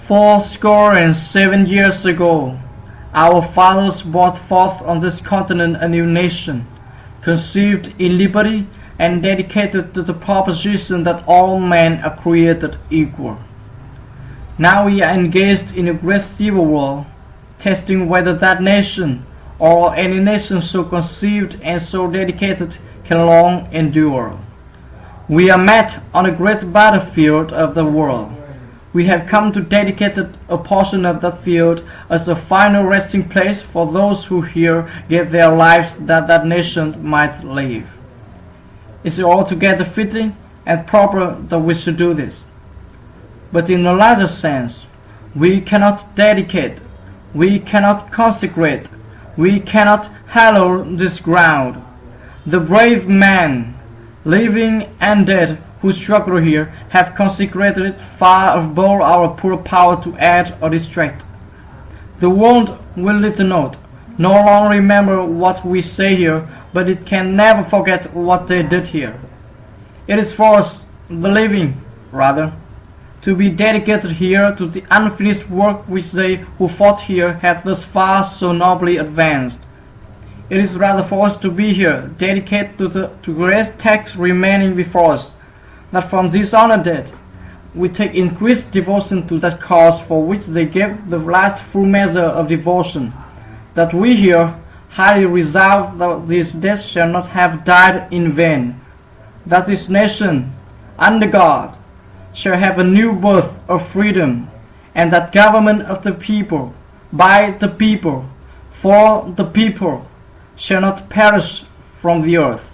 "Fourscore and 7 years ago, our fathers brought forth on this continent a new nation, conceived in liberty and dedicated to the proposition that all men are created equal. Now we are engaged in a great civil war, testing whether that nation, or any nation so conceived and so dedicated, can long endure. We are met on a great battlefield of the world. We have come to dedicate a portion of that field as a final resting place for those who here gave their lives that that nation might live. It is altogether fitting and proper that we should do this. But in a larger sense, we cannot dedicate, we cannot consecrate, we cannot hallow this ground. The brave men, living and dead, who struggle here, have consecrated it far above our poor power to add or distract. The world will little note, no longer remember what we say here, but it can never forget what they did here. It is for us, the living, rather, to be dedicated here to the unfinished work which they who fought here have thus far so nobly advanced. It is rather for us to be here, dedicated to the great task remaining before us, that from this honored dead we take increased devotion to that cause for which they gave the last full measure of devotion, that we here highly resolve that this death shall not have died in vain, that this nation, under God, shall have a new birth of freedom, and that government of the people, by the people, for the people, shall not perish from the earth.